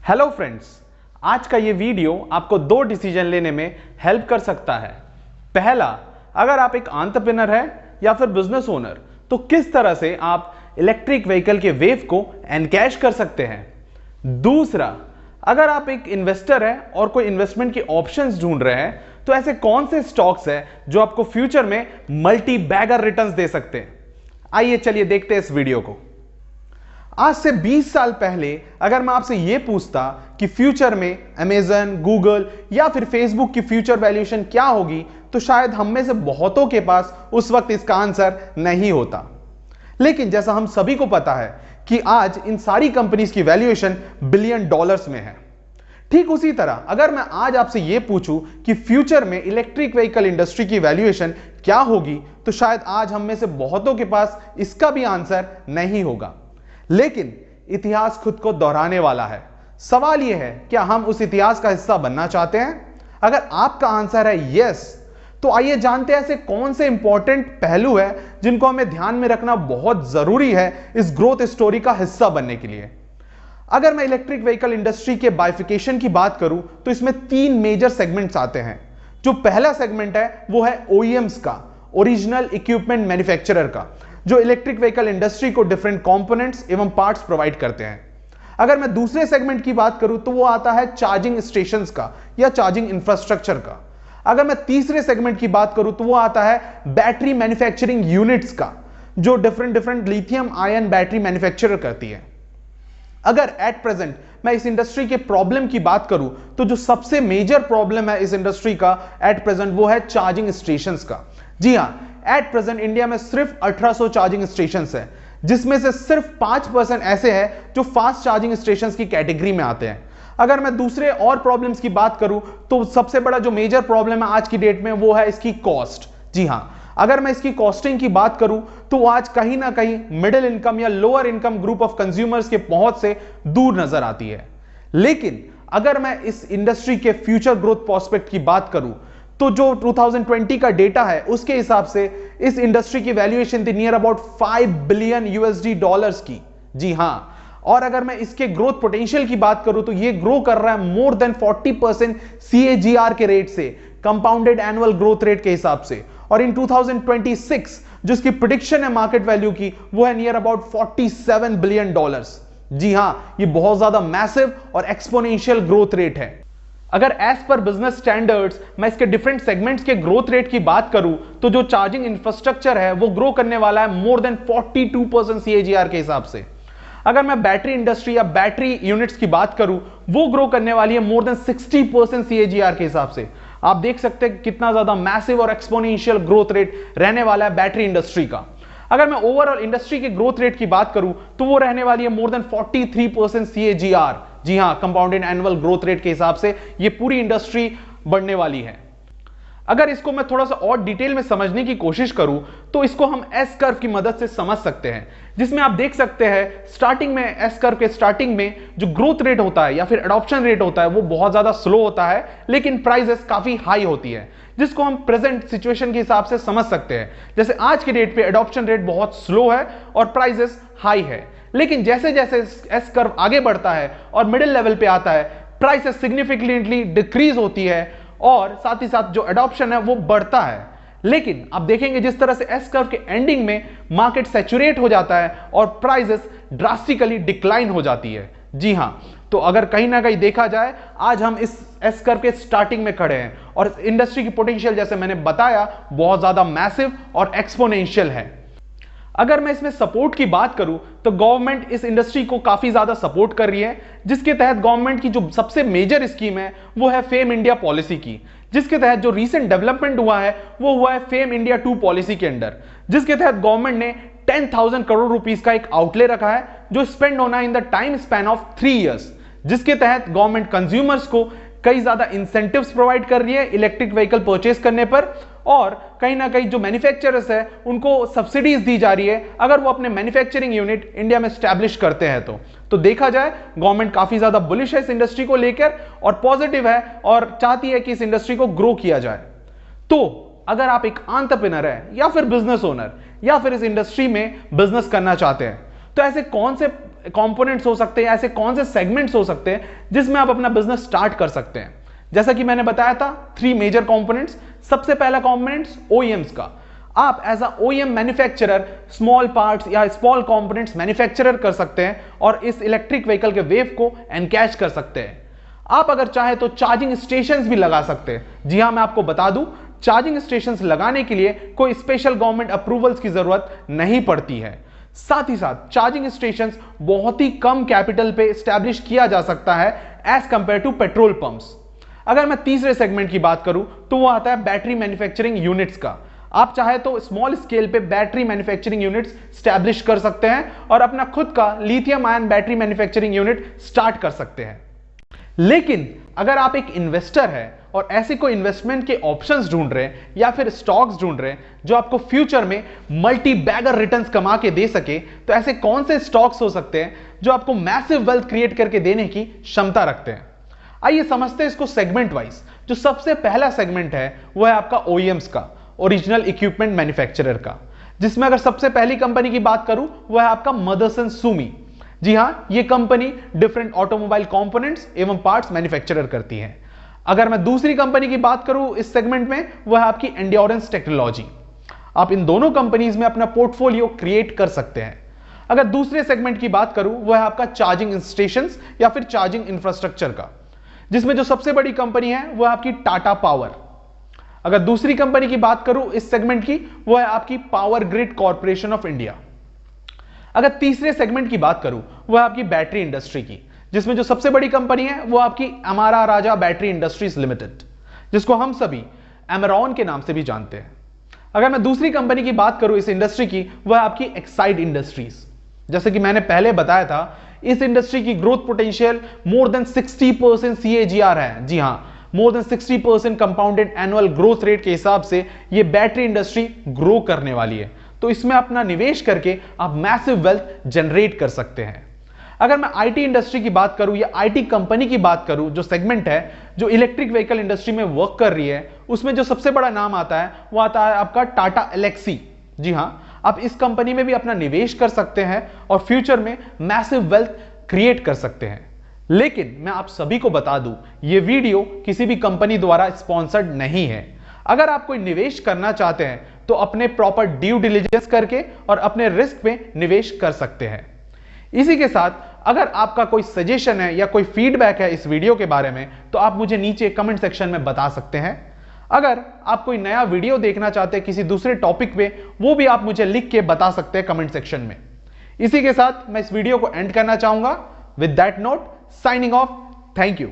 Hello friends, आज का ये वीडियो आपको दो डिसीजन लेने में हेल्प कर सकता है। पहला, अगर आप एक एंटरप्रेन्योर है या फिर बिजनेस ओनर तो किस तरह से आप इलेक्ट्रिक व्हीकल के वेव को एनकैश कर सकते हैं। दूसरा, अगर आप एक इन्वेस्टर है और कोई इन्वेस्टमेंट के ऑप्शंस ढूंढ रहे हैं तो ऐसे कौन से स्टॉक्स है जो आपको फ्यूचर में मल्टी बैगर रिटर्न्स दे सकते हैं। आइए चलिए देखते हैं इस वीडियो को। आज से 20 साल पहले अगर मैं आपसे यह पूछता कि फ्यूचर में अमेज़न, गूगल या फिर फेसबुक की फ्यूचर वैल्यूएशन क्या होगी तो शायद हम में से बहुतों के पास उस वक्त इसका आंसर नहीं होता। लेकिन जैसा हम सभी को पता है कि आज इन सारी कंपनीज की वैल्यूएशन बिलियन डॉलर्स में है। ठीक उसी तरह अगर मैं आज आपसे यह पूछूं कि फ्यूचर में इलेक्ट्रिक व्हीकल इंडस्ट्री की वैल्यूएशन क्या होगी तो शायद आज हम में से बहुतों के पास इसका भी आंसर नहीं होगा। लेकिन इतिहास खुद को दोहराने वाला है। सवाल यह है, क्या हम उस इतिहास का हिस्सा बनना चाहते हैं? अगर आपका आंसर है यस, तो आइए जानते हैं ऐसे कौन से इंपॉर्टेंट पहलू है जिनको हमें ध्यान में रखना बहुत जरूरी है इस ग्रोथ स्टोरी का हिस्सा बनने के लिए। अगर मैं इलेक्ट्रिक व्हीकल इंडस्ट्री के बाइफिकेशन की बात करूं तो इसमें 3 मेजर सेगमेंट्स आते हैं। जो पहला सेगमेंट है वो है ओईएम्स का, ओरिजिनल इक्विपमेंट मैन्युफैक्चरर का, जो इलेक्ट्रिक व्हीकल इंडस्ट्री को डिफरेंट कंपोनेंट्स एवं पार्ट्स प्रोवाइड करते हैं। अगर मैं दूसरे सेगमेंट की बात करूं तो वो आता है चार्जिंग स्टेशंस का या चार्जिंग इंफ्रास्ट्रक्चर का। अगर मैं तीसरे सेगमेंट की बात करूं तो वो आता है बैटरी मैन्युफैक्चरिंग यूनिट्स का, जो different lithium ion battery manufacture करती है। अगर एट प्रेजेंट मैं इस इंडस्ट्री के प्रॉब्लम की बात करूं तो जो सबसे मेजर प्रॉब्लम है इस इंडस्ट्री का एट प्रेजेंट वो है चार्जिंग स्टेशंस का। जी हां, एट प्रेजेंट इंडिया में सिर्फ 1800 चार्जिंग स्टेशंस है, जिसमें से सिर्फ 5% ऐसे हैं जो फास्ट चार्जिंग स्टेशंस की कैटेगरी में आते हैं। अगर मैं दूसरे और प्रॉब्लम्स की बात करूं तो सबसे बड़ा जो मेजर प्रॉब्लम है आज की डेट में वो है इसकी कॉस्ट। जी हां, अगर मैं इसकी कॉस्टिंग की बात करूं तो आज कहीं ना कहीं मिडिल इनकम या lower income group of consumers के पहुंच से दूर नजर आती है। लेकिन अगर मैं इस इंडस्ट्री के फ्यूचर ग्रोथ प्रोस्पेक्ट की बात करूं तो जो 2020 का डेटा है उसके हिसाब से इस इंडस्ट्री की वैल्यूएशन थी near about 5 billion USD dollars की। जी हां, और अगर मैं इसके ग्रोथ पोटेंशियल की बात करूं तो ये ग्रो कर रहा है मोर देन 40% CAGR के रेट से, कंपाउंडेड एनुअल ग्रोथ रेट के हिसाब से। और इन 2026 जो इसकी प्रेडिक्शन है मार्केट वैल्यू की वो है नियर अबाउट 47 बिलियन डॉलर्स। जी हां, ये बहुत ज्यादा मैसिव और एक्सपोनेंशियल ग्रोथ रेट है। अगर एज पर बिजनेस स्टैंडर्ड्स मैं इसके डिफरेंट सेगमेंट्स के ग्रोथ रेट की बात करूं तो जो चार्जिंग इंफ्रास्ट्रक्चर है वो ग्रो करने वाला है मोर देन 42% CAGR के हिसाब से। अगर मैं बैटरी इंडस्ट्री या बैटरी यूनिट्स की बात करूं वो ग्रो करने वाली है मोर देन 60% CAGR के हिसाब से। आप देख सकते हैं कितना ज्यादा मैसिव और एक्सपोनेंशियल ग्रोथ रेट रहने वाला है बैटरी इंडस्ट्री का। अगर मैं ओवरऑल इंडस्ट्री के ग्रोथ रेट की बात करूं तो वो रहने वाली है मोर देन 43% CAGR। जी हां, कंपाउंडेड एनुअल ग्रोथ रेट के हिसाब से ये पूरी इंडस्ट्री बढ़ने वाली है। अगर इसको मैं थोड़ा सा और डिटेल में समझने की कोशिश करूं तो इसको हम एस कर्व की मदद से समझ सकते हैं, जिसमें आप देख सकते हैं स्टार्टिंग में एस कर्व के स्टार्टिंग में जो ग्रोथ रेट होता है या फिर एडॉप्शन रेट होता है वो बहुत ज्यादा स्लो होता है, लेकिन प्राइसेस काफी हाई होती है, जिसको हम प्रेजेंट सिचुएशन के हिसाब से समझ सकते हैं। जैसे आज के डेट पे एडॉप्शन रेट बहुत स्लो है और प्राइसेस हाई है, लेकिन जैसे जैसे एस कर्व आगे बढ़ता है और मिडिल लेवल पे आता है प्राइसेस सिग्निफिकेंटली डिक्रीज होती है और साथ ही साथ जो एडॉप्शन है वो बढ़ता है। लेकिन आप देखेंगे जिस तरह से एस कर्व के एंडिंग में मार्केट सैचुरेट हो जाता है और प्राइसेस ड्रास्टिकली डिक्लाइन हो जाती है। जी हां, तो अगर कहीं ना कहीं देखा जाए आज हम इस एस कर्व के स्टार्टिंग में खड़े हैं और इंडस्ट्री की पोटेंशियल जैसे मैंने बताया बहुत ज्यादा मैसिव और एक्सपोनेंशियल है। अगर मैं इसमें सपोर्ट की बात करूं तो गवर्नमेंट इस इंडस्ट्री को काफी ज्यादा सपोर्ट कर रही है, जिसके तहत गवर्नमेंट की जो सबसे मेजर स्कीम है वो है फेम इंडिया पॉलिसी की, जिसके तहत जो रीसेंट डेवलपमेंट हुआ है वो हुआ है फेम इंडिया 2 पॉलिसी के अंडर, जिसके तहत गवर्नमेंट ने 10,000 करोड़ रुपीस का एक आउटले रखा है जो स्पेंड होना in the time span of 3 years, जिसके तहत गवर्नमेंट कंज्यूमर्स को कई ज्यादा इंसेंटिव्स प्रोवाइड कर रही है इलेक्ट्रिक व्हीकल परचेस करने पर, और कहीं ना कहीं जो मैन्युफैक्चरर्स है उनको सब्सिडीज दी जा रही है अगर वो अपने मैन्युफैक्चरिंग यूनिट इंडिया में स्टैब्लिश करते हैं। तो देखा जाए गवर्नमेंट काफी ज्यादा बुलिश है इस इंडस्ट्री को लेकर और पॉजिटिव है और चाहती है कि इस इंडस्ट्री को ग्रो किया जाए। तो अगर आप एक एंटरप्रेन्योर है या फिर बिजनेस ओनर या फिर इस इंडस्ट्री में बिजनेस करना चाहते हैं तो ऐसे कौन से कंपोनेंट्स हो सकते हैं, ऐसे कौन से सेगमेंट्स हो सकते हैं जिसमें आप अपना बिजनेस स्टार्ट कर सकते हैं? जैसा कि मैंने बताया था 3 मेजर कंपोनेंट्स। सबसे पहला कंपोनेंट्स ओईएम्स का। आप as a OEM manufacturer small parts या स्मॉल कंपोनेंट्स मैन्युफैक्चरर कर सकते हैं और इस इलेक्ट्रिक व्हीकल के वेव को एनकैच कर सकते हैं। आप अगर चाहे तो चार्जिंग स्टेशंस भी लगा सकते हैं। जी हां, मैं आपको बता दूं, चार्जिंग स्टेशंस लगाने के लिए कोई स्पेशल गवर्नमेंट अप्रूवल्स की जरूरत नहीं पड़ती है। साथ ही साथ चार्जिंग स्टेशंस बहुत ही कम कैपिटल पे एस्टैब्लिश किया जा सकता है as compare to petrol pumps. अगर मैं तीसरे सेगमेंट की बात करूं तो वो आता है बैटरी मैन्युफैक्चरिंग यूनिट्स का। आप चाहे तो स्मॉल स्केल पे बैटरी मैन्युफैक्चरिंग यूनिट्स स्टैब्लिश कर सकते हैं और अपना खुद का lithium ion battery manufacturing unit start कर सकते हैं। लेकिन अगर आप एक इन्वेस्टर हैं और ऐसे कोई इन्वेस्टमेंट के ऑप्शंस ढूंढ रहे हैं या फिर स्टॉक्स ढूंढ रहे हैं जो आपको फ्यूचर में मल्टी बैगर रिटर्न्स कमा के दे सके, तो ऐसे कौन से स्टॉक्स हो सकते हैं जो आपको मैसिव वेल्थ क्रिएट करके देने की क्षमता रखते हैं? आइए समझते हैं इसको सेगमेंट वाइज। जो सबसे पहला सेगमेंट है वो है आपका ओईएम्स का, ओरिजिनल इक्विपमेंट मैन्युफैक्चरर का, जिसमें अगर सबसे पहली कंपनी की बात करूं वो है आपका मदरसन सुमी। जी हां, ये कंपनी डिफरेंट ऑटोमोबाइल कंपोनेंट्स एवं पार्ट्स मैन्युफैक्चरर करती है। अगर मैं दूसरी कंपनी की बात करूं इस सेगमेंट में, वो है आपकी एंड्योरेंस टेक्नोलॉजी। आप इन दोनों कंपनीज में अपना पोर्टफोलियो क्रिएट कर सकते हैं। अगर दूसरे सेगमेंट की बात करूं वो है आपका चार्जिंग स्टेशंस या फिर चार्जिंग इंफ्रास्ट्रक्चर का, जिसमें जो सबसे बड़ी कंपनी है वो है आपकी टाटा पावर। अगर दूसरी कंपनी की बात करूं इस सेगमेंट की, वो है आपकी power grid corporation of India. अगर तीसरे सेगमेंट की बात करूं वो है आपकी बैटरी इंडस्ट्री की, जिसमें जो सबसे बड़ी कंपनी है वो आपकी Amara Raja battery industries limited, जिसको हम सभी एमरॉन के नाम से भी जानते हैं। अगर मैं दूसरी कंपनी की बात करूं इस इंडस्ट्री की, वह आपकी एक्साइड इंडस्ट्रीज। जैसे कि मैंने पहले बताया था, इस इंडस्ट्री की growth potential more than 60% CAGR है। जी हां, more than 60% compounded annual growth rate के हिसाब से ये बैटरी इंडस्ट्री ग्रो करने वाली है। तो इसमें अपना निवेश करके आप मैसिव वेल्थ जनरेट कर सकते हैं। अगर मैं आईटी इंडस्ट्री की बात करूं या आईटी कंपनी की बात करूं, जो सेगमेंट है जो इलेक्ट्रिक व्हीकल इंडस्ट्री में वर्क कर रही है, उसमें जो सबसे बड़ा नाम आता है वो आता है आपका टाटा एलेक्सी। जी हां, आप इस कंपनी में भी अपना निवेश कर सकते हैं और फ्यूचर में मैसिव वेल्थ क्रिएट कर सकते हैं। लेकिन मैं आप सभी को बता दूं, यह वीडियो किसी भी कंपनी द्वारा स्पॉन्सर्ड नहीं है। अगर आप कोई निवेश करना चाहते हैं तो अपने प्रॉपर ड्यू डिलिजेंस करके और अपने रिस्क पे निवेश कर सकते हैं। इसी के साथ अगर आपका कोई सजेशन है या कोई फीडबैक है इस वीडियो के बारे में, तो आप मुझे नीचे कमेंट सेक्शन में बता सकते हैं। अगर आप कोई नया वीडियो देखना चाहते हैं किसी दूसरे टॉपिक पे, वो भी आप मुझे लिख के बता सकते हैं कमेंट सेक्शन में। इसी के साथ मैं इस वीडियो को एंड करना चाहूंगा। With that note, signing off. Thank you.